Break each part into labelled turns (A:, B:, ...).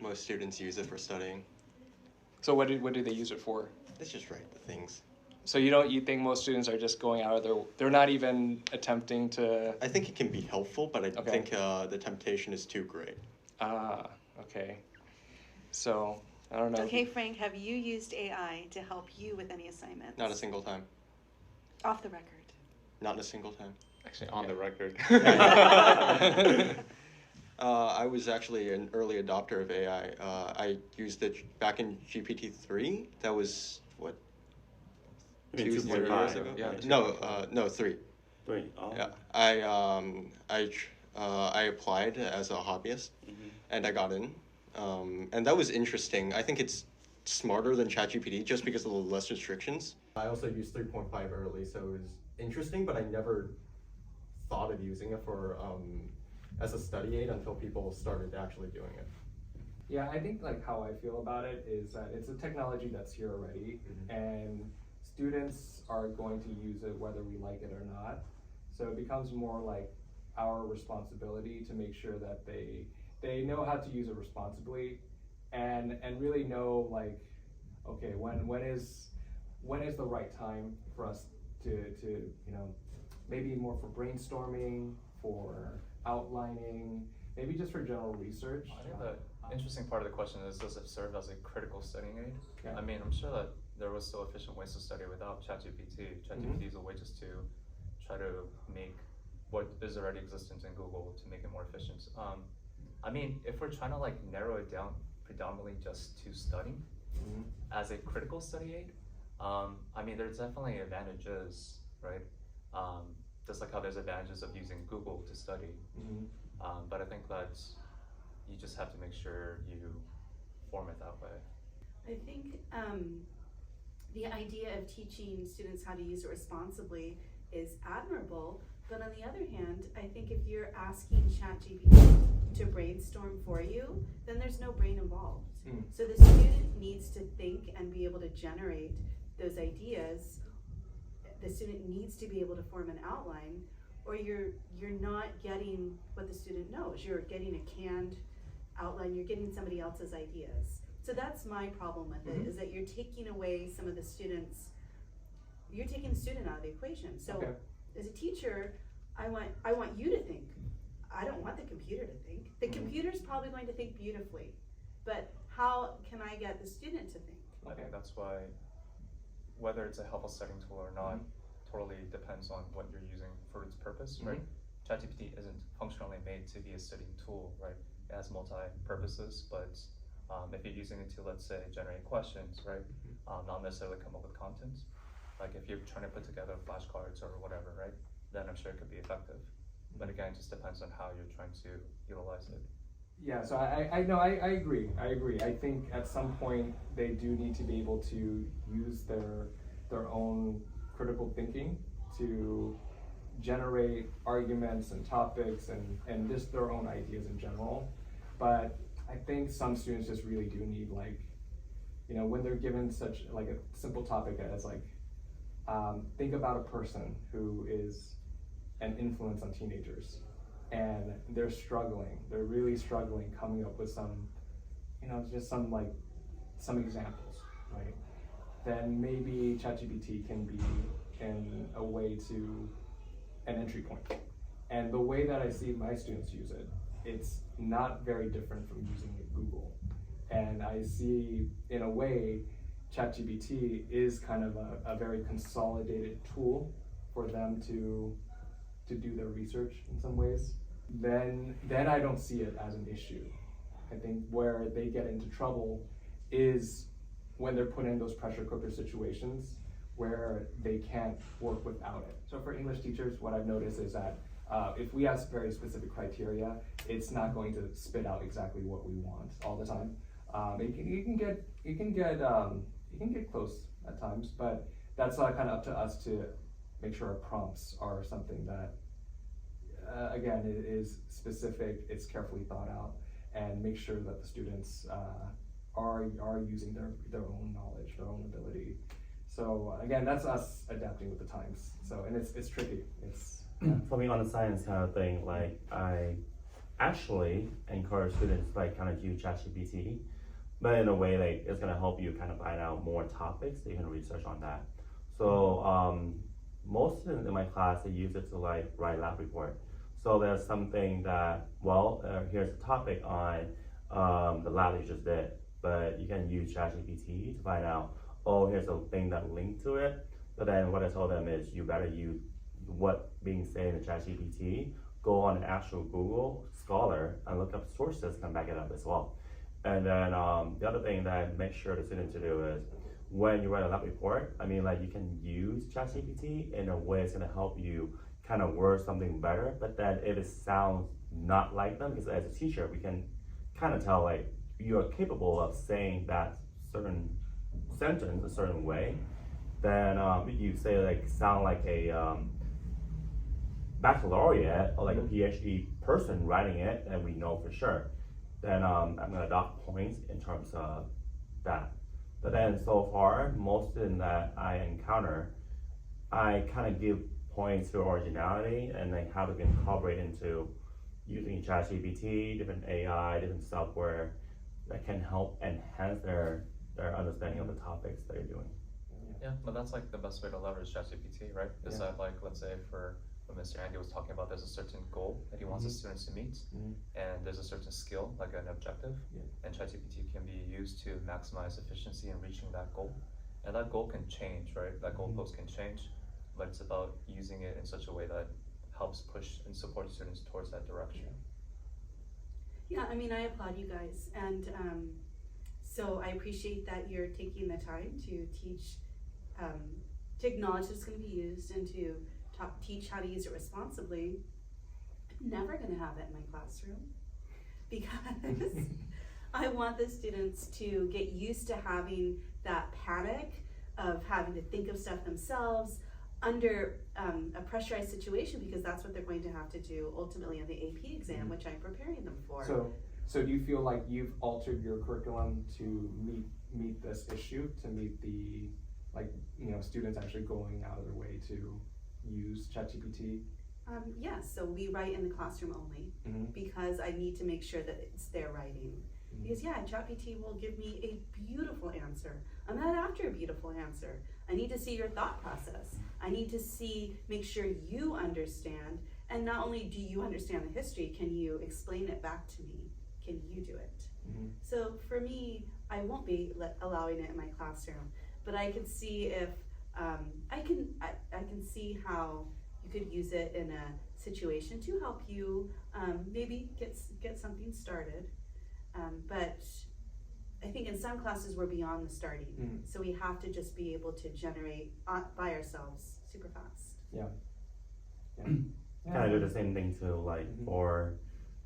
A: most students use it for studying.
B: So what do they use it for?
A: Let's just write the things.
B: So you think most students are just going out of they're not even attempting to...
A: I think it can be helpful, but I
B: Okay.
A: think the temptation is too great.
B: Okay. So, I don't know.
C: Okay, Frank, have you used AI to help you with any assignments?
A: Not a single time.
C: Off the record.
A: Not a single time.
D: Actually, on the record.
A: I was actually an early adopter of AI. I used it back in GPT-3. That was, what, 2 years
D: 2.5.
A: ago?
D: Yeah,
A: No, 3.
D: Wait, oh.
A: Yeah, I applied as a hobbyist, and I got in, and that was interesting. I think it's smarter than ChatGPT just because of the less restrictions. I also used 3.5 early, so it was interesting, but I never thought of using it for as a study aid until people started actually doing it.
B: Yeah, I think like how I feel about it is that it's a technology that's here already, and students are going to use it whether we like it or not. So it becomes more like our responsibility to make sure that they know how to use it responsibly, and really know like, okay, when is the right time for us to maybe more for brainstorming, for outlining, maybe just for general research.
E: I think the interesting part of the question is, does it serve as a critical studying aid?
B: Yeah.
E: I mean, I'm sure that there was still efficient ways to study without ChatGPT. ChatGPT is a way just to try to make what is already existent in Google to make it more efficient. I mean, if we're trying to like narrow it down predominantly just to studying as a critical study aid, I mean, there's definitely advantages, right? Just like how there's advantages of using Google to study. But I think that you just have to make sure you form it that way.
C: I think the idea of teaching students how to use it responsibly is admirable, but on the other hand, I think if you're asking ChatGPT to brainstorm for you, then there's no brain involved. So the student needs to think and be able to generate those ideas. The student needs to be able to form an outline, or you're not getting what the student knows. You're getting a canned outline, you're getting somebody else's ideas. So that's my problem with it, is that you're taking away some of the students, you're taking the student out of the equation. So as a teacher, I want you to think. I don't want the computer to think. The computer's probably going to think beautifully, but how can I get the student to think?
E: I think that's why, whether it's a helpful studying tool or not, totally depends on what you're using for its purpose, right? ChatGPT isn't functionally made to be a studying tool, right? It has multi-purposes, but if you're using it to, let's say, generate questions, right? Not necessarily come up with content. Like if you're trying to put together flashcards or whatever, right? Then I'm sure it could be effective. But again, it just depends on how you're trying to utilize it.
B: Yeah, so I agree. I think at some point they do need to be able to use their own critical thinking to generate arguments and topics and just their own ideas in general. But I think some students just really do need, like, when they're given such like a simple topic as like, think about a person who is an influence on teenagers, and they're really struggling coming up with some, just some examples, right? Then maybe ChatGPT can be an entry point. And the way that I see my students use it, it's not very different from using Google. And I see, in a way, ChatGPT is kind of a very consolidated tool for them to do their research in some ways. Then I don't see it as an issue. I think where they get into trouble is when they're put in those pressure cooker situations where they can't work without it. So for English teachers, what I've noticed is that if we ask very specific criteria, it's not going to spit out exactly what we want all the time. You can get close at times, but that's kind of up to us to make sure our prompts are something that, again, it is specific, it's carefully thought out, and make sure that the students are using their own knowledge, their own ability. So again, that's us adapting with the times. So, and it's tricky. It's
D: For me, on the science kind of thing, like I actually encourage students to like kind of use ChatGPT, but in a way like it's gonna help you kind of find out more topics that you can research on that. So most students in my class, they use it to like write lab report. So there's something that, well, here's a topic on the lab you just did, but you can use ChatGPT to find out, oh, here's a thing that linked to it. But then what I told them is you better use what being said in the ChatGPT, go on an actual Google Scholar and look up sources and back it up as well. And then the other thing that I make sure the students to do is when you write a lab report, I mean, like you can use ChatGPT in a way it's gonna help you kind of word something better, but then if it sounds not like them, because as a teacher, we can kind of tell like you are capable of saying that certain sentence a certain way, then you say like sound like a baccalaureate or like a PhD person writing it, and we know for sure. Then I'm gonna dock points in terms of that. But then so far, most students that I encounter, I kind of give points to originality and like how they can incorporate into using ChatGPT, different AI, different software that can help enhance their understanding of the topics they're doing.
E: Yeah, but that's like the best way to leverage ChatGPT, right? Is that like, let's say for what Mr. Andy was talking about, there's a certain goal that he wants his students to meet, and there's a certain skill, like an objective, and ChatGPT can be used to maximize efficiency in reaching that goal. And that goal can change, right? That goalpost can change, but it's about using it in such a way that helps push and support students towards that direction.
C: Yeah, I mean, I applaud you guys, and so I appreciate that you're taking the time to teach, to acknowledge it's going to be used and to teach how to use it responsibly. I'm never going to have it in my classroom because I want the students to get used to having that panic of having to think of stuff themselves under a pressurized situation, because that's what they're going to have to do ultimately in the AP exam, which I'm preparing them for.
B: So do you feel like you've altered your curriculum to meet this issue, to meet the, like, you know, students actually going out of their way to use ChatGPT?
C: Yes, so we write in the classroom only because I need to make sure that it's their writing. Because yeah, ChatGPT will give me a beautiful answer. I'm not after a beautiful answer. I need to see your thought process. I need to make sure you understand, and not only do you understand the history, can you explain it back to me? Can you do it? So for me, I won't be allowing it in my classroom, but I can see if I can see how you could use it in a situation to help you maybe get something started. But I think in some classes we're beyond the starting, so we have to just be able to generate by ourselves super fast.
B: Yeah.
D: Kind of do the same thing too, like for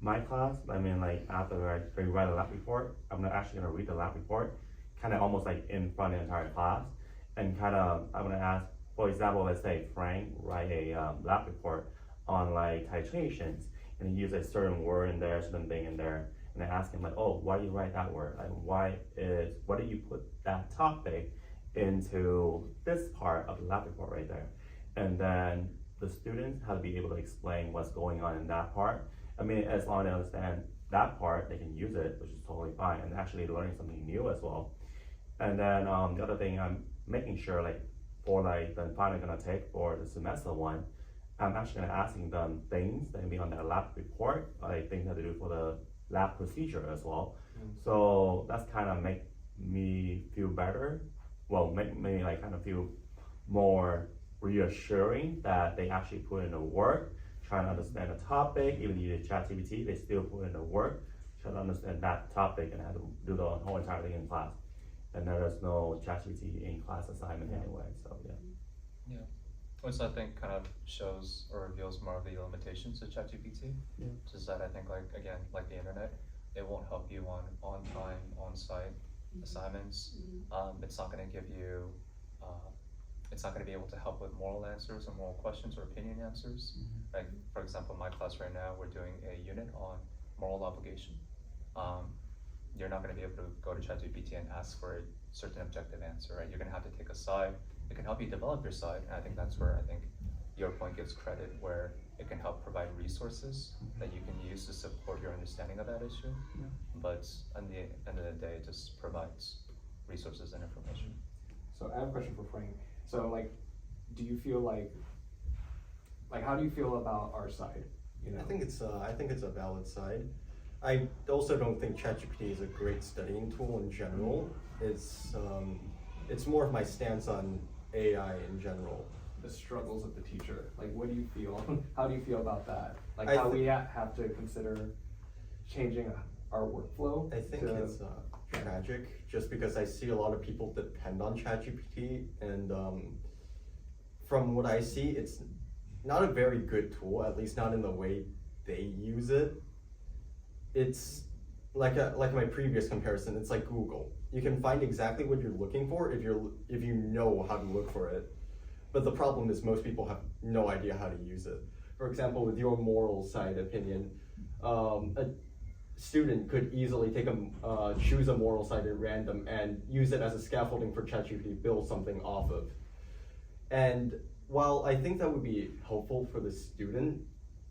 D: my class. I mean, like after we write a lab report, I'm actually gonna read the lab report, kind of almost like in front of the entire class, and kind of I'm gonna ask, for example, let's say Frank write a lab report on like titrations, and he use a certain word in there, certain thing in there. And I ask him like, oh, why do you write that word? Like, why do you put that topic into this part of the lab report right there? And then the students have to be able to explain what's going on in that part. I mean, as long as they understand that part, they can use it, which is totally fine, and actually learning something new as well. And then the other thing, I'm making sure like for like the final gonna take for the semester one, I'm actually gonna asking them things that can be on their lab report, like things that they do for the lab procedure as well. So that's kind of make me feel better. Well, make me like kind of feel more reassuring that they actually put in the work, trying to understand the topic. Even using ChatGPT, they still put in the work, trying to understand that topic and have to do the whole entire thing in class. And there's no ChatGPT in class assignment anyway. So yeah.
E: Which I think kind of shows or reveals more of the limitations of ChatGPT. Just that I think, like, again, like the internet, it won't help you on time, on-site assignments. It's not going to give you, it's not going to be able to help with moral answers or moral questions or opinion answers. Like, for example, my class right now, we're doing a unit on moral obligation. You're not going to be able to go to ChatGPT and ask for a certain objective answer, right? You're going to have to take a side. It can help you develop your side, and I think that's where I think your point gives credit where it can help provide resources that you can use to support your understanding of that issue.
B: Yeah.
E: But at the end of the day, it just provides resources and information.
B: So I have a question for Frank. So like, do you feel like how do you feel about our side? You know?
A: I think it's a valid side. I also don't think ChatGPT is a great studying tool in general. It's more of my stance on AI in general.
B: The struggles of the teacher. Like, what do you feel? How do you feel about that? Like,
A: I
B: how we have to consider changing our workflow?
A: I think it's tragic, just because I see a lot of people depend on ChatGPT, and from what I see, it's not a very good tool, at least not in the way they use it. It's like my previous comparison. It's like Google. You can find exactly what you're looking for if you know how to look for it. But the problem is most people have no idea how to use it. For example, with your moral side opinion, a student could easily choose a moral side at random and use it as a scaffolding for ChatGPT to build something off of. And while I think that would be helpful for the student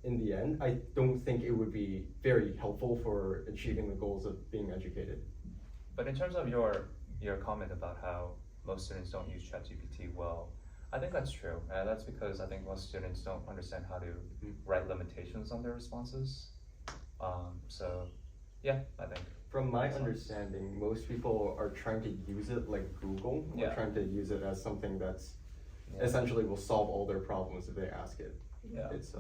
A: in the end, I don't think it would be very helpful for achieving the goals of being educated.
E: But in terms of your comment about how most students don't use ChatGPT well, I think that's true. That's because I think most students don't understand how to write limitations on their responses. So, yeah, I think.
A: From my understanding, most people are trying to use it like Google.
E: Yeah.
A: Or trying to use it as something that's essentially will solve all their problems if they ask it.
E: Yeah.
A: It's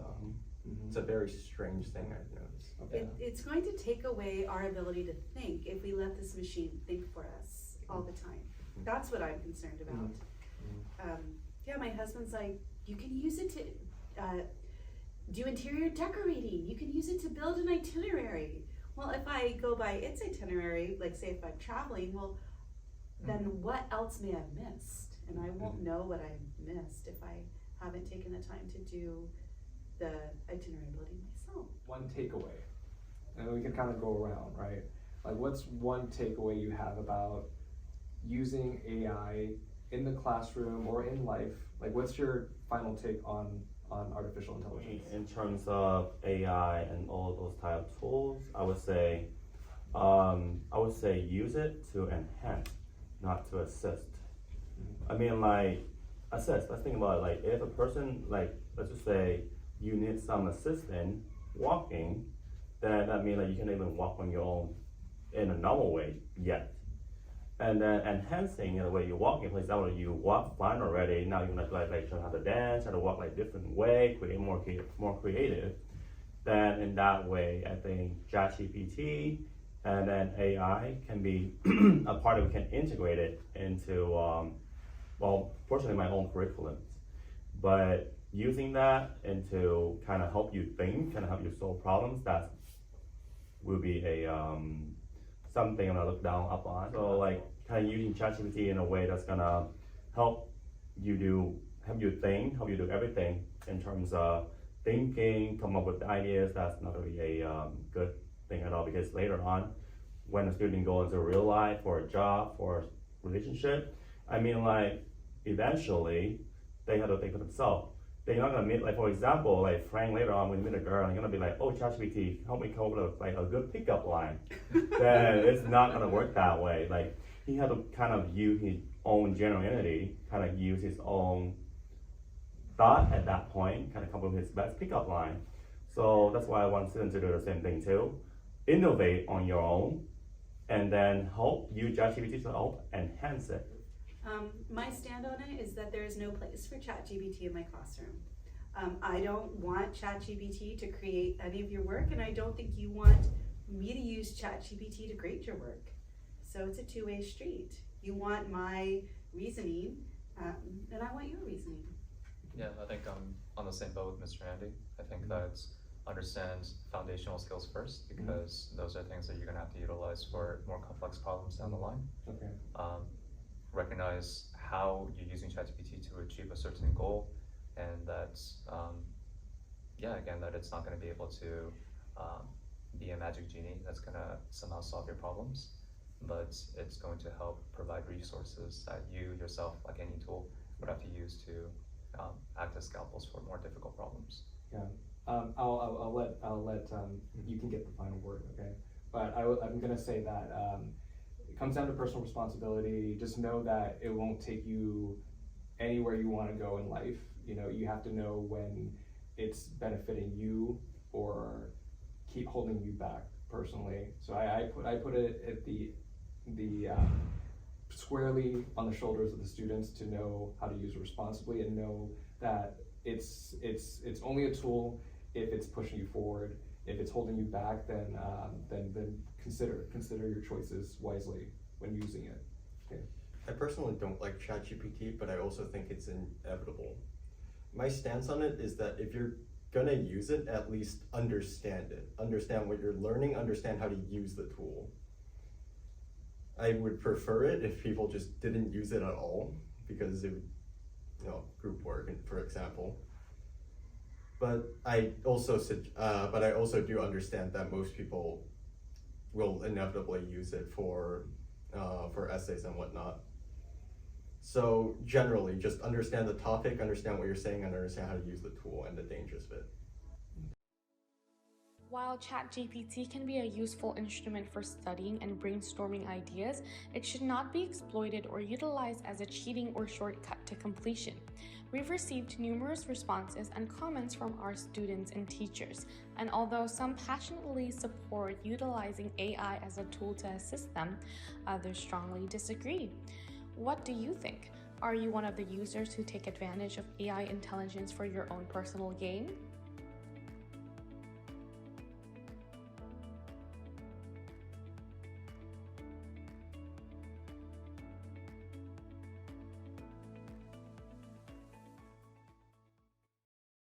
A: a very strange thing I've noticed.
B: Okay.
C: It's going to take away our ability to think if we let this machine think for us all the time. That's what I'm concerned about. Yeah, my husband's like, you can use it to do interior decorating. You can use it to build an itinerary. Well, if I go by its itinerary, like say if I'm traveling, well, then what else may I've missed? And I won't know what I missed if I haven't taken the time to do the itinerary building myself.
B: One takeaway, and we can kind of go around, right? Like, what's one takeaway you have about using AI in the classroom or in life? Like, what's your final take on artificial intelligence?
D: In terms of AI and all those type of tools, I would say use it to enhance, not to assist. I mean, like, assist. Let's think about it. Like, if a person, like, let's just say you need some assistance walking, then that means that you can't even walk on your own in a normal way yet. And then enhancing the way you walk in place, that way you walk fine already. Now you want to like learn how to dance, how to walk like different way, create more creative. Then in that way, I think ChatGPT and then AI can be a part of it, can integrate it into, fortunately my own curriculums. But using that into kind of help you think, kind of help you solve problems, that will be a something I'm gonna look down upon. So like kind of using ChatGPT in a way that's gonna help you think, help you do everything in terms of thinking, come up with ideas. That's not really a good thing at all, because later on, when a student goes into real life or a job or a relationship, I mean, like, eventually they have to think for themselves. They're not gonna meet, like, for example, like Frank later on when you meet a girl, and you're gonna be like, oh, ChatGPT, help me come up with like a good pickup line. Then it's not gonna work that way. Like, he had to kind of use his own genuinity, kind of use his own thought at that point, kind of come up with his best pickup line. So that's why I want students to do the same thing too. Innovate on your own, and then use ChatGPT to help enhance it.
C: My stand on it is that there is no place for ChatGPT in my classroom. I don't want ChatGPT to create any of your work, and I don't think you want me to use ChatGPT to grade your work. So it's a two-way street. You want my reasoning, and I want your reasoning.
E: Yeah, I think I'm on the same boat with Mr. Andy. I think that understand foundational skills first, because those are things that you're gonna have to utilize for more complex problems down the line.
B: Okay.
E: Recognize how you're using ChatGPT to achieve a certain goal, and that, that it's not gonna be able to be a magic genie that's gonna somehow solve your problems, but it's going to help provide resources that you yourself, like any tool, would have to use to act as scalpels for more difficult problems.
B: Yeah. I'll let you can get the final word, okay? But I'm gonna say that it comes down to personal responsibility. Just know that it won't take you anywhere you want to go in life. You know, you have to know when it's benefiting you or keep holding you back personally. So I put it at the squarely on the shoulders of the students to know how to use it responsibly and know that it's only a tool if it's pushing you forward. If it's holding you back, then consider your choices wisely when using it. Okay.
A: I personally don't like ChatGPT, but I also think it's inevitable. My stance on it is that if you're gonna use it, at least understand it. Understand what you're learning, understand how to use the tool. I would prefer it if people just didn't use it at all, because it would, group work, for example. But I also do understand that most people will inevitably use it for essays and whatnot. So generally, just understand the topic, understand what you're saying, and understand how to use the tool and the dangers of it.
F: While ChatGPT can be a useful instrument for studying and brainstorming ideas, it should not be exploited or utilized as a cheating or shortcut to completion. We've received numerous responses and comments from our students and teachers, and although some passionately support utilizing AI as a tool to assist them, others strongly disagree. What do you think? Are you one of the users who take advantage of AI intelligence for your own personal gain?